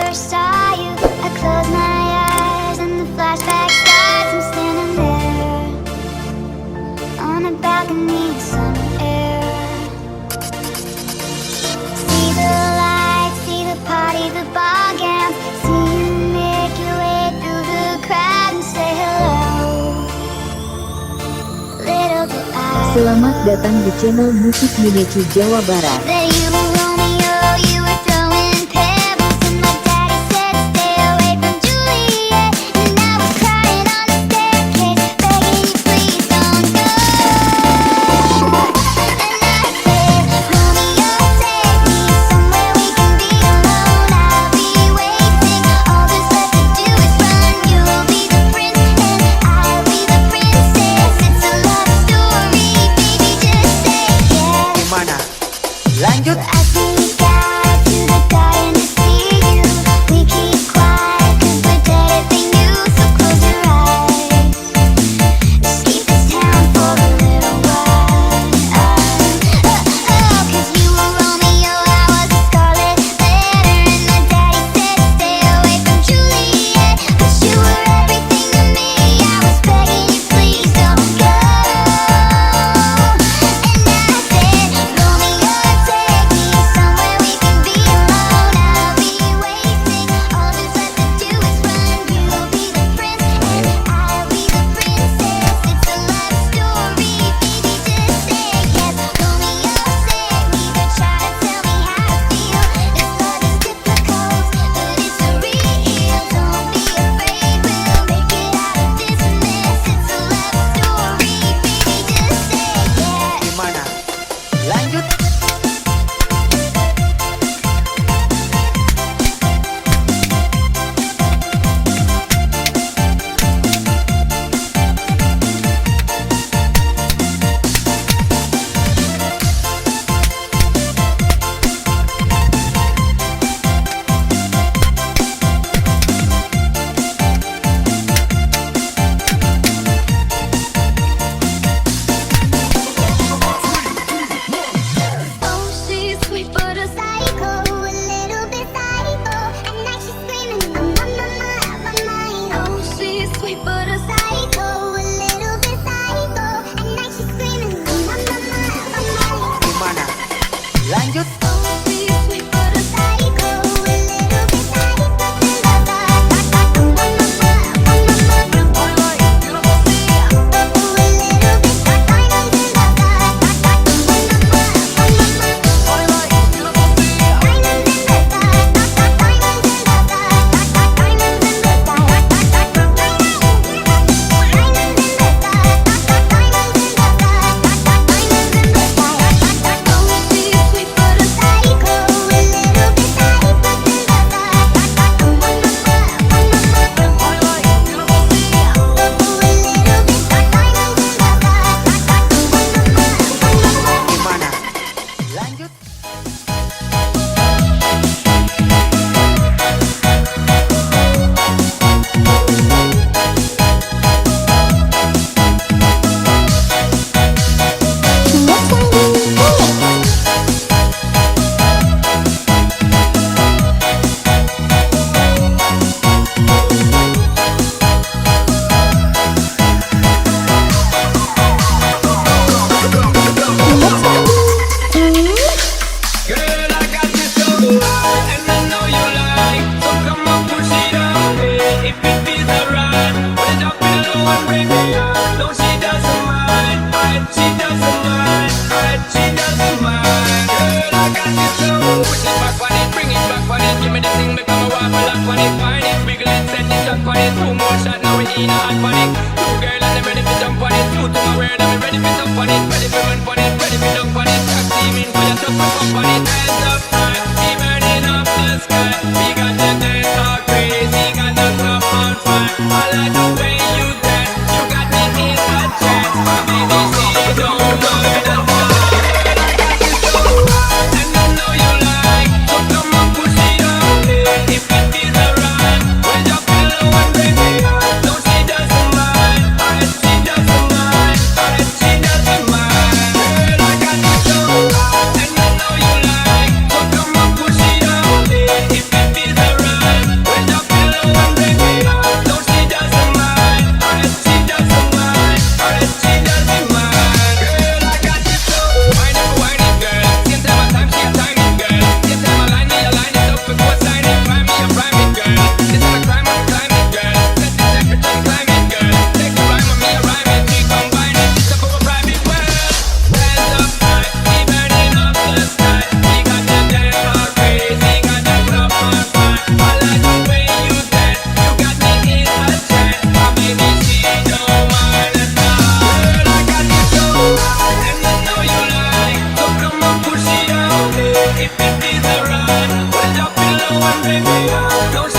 first saw you, I close my eyes and the flashback starts. I'm standing there on a balcony with some air. See the lights, see the party, the ball gowns. See you make your way through the crowd and say hello. Little did I Selamat datang di channel musik Minecu Jawa Barat. that you were Romeo, you were throwing pebbles, and my daddy said stay away from Juliet. And I was crying on the staircase, begging you please don't go. And I said, Romeo, take me somewhere we can be alone. I'll be waiting, all that's left to do is run. You'll be the prince and I'll be the princess. It's a love story, baby, just say yes. Gimana? Lanjut. Ask me guide to the garden to see you. We keep quiet 'cause we're dead if they knew. So close your eyes, escape this town for a little while. 'Cause you were Romeo, I was a scarlet letter, and my daddy said stay away from Juliet. But you were everything to me, I was begging you please don't go. And I said, Romeo, take me somewhere we can be alone. I'll be waiting, all that's left to do is run. You'll be the prince and I'll be the princess. It's a love story, baby, just say yes. Romeo, save me, they're trying to tell me how to feel. This love is difficult, but it's a real. Don't be afraid, we'll make it out of this mess. It's a love story, baby, just say yes. Gimana? Lanjut. Oh, she's sweet but a psycho, a little bit psycho. At night she's screaming, I'm on my mind. Oh, she's sweet but a psycho, a little bit psycho. At night she's screaming, I'm on my mind. Gimana? Lanjut. Oh, she's sweet but a psycho, a little bit psycho. Gimana? Lanjut. Girl, I got you so high, and I know you like. So come on, push it on me if it feels alright. When you drop it low and bring me on, no, she doesn't mind. Right, she doesn't mind. Right, she doesn't mind. Girl, I got you so. Push it back on it, bring it back on it. Give me the thing, become a wobble up on it. Find it, wiggle it, send it, jump on it. Two more shots, now we in a hot panic. Two girl, and I'm ready for jump on it. Two to my word, I'm ready for jump on it. Ready for run on it, ready for jump on it. Tag team in for your tough and pump on it. Hands up high, we burning up the sky. We got the dance all crazy, got the club on fire. I like the way you dance, you feels alright. When it drop it low and bring me up. No,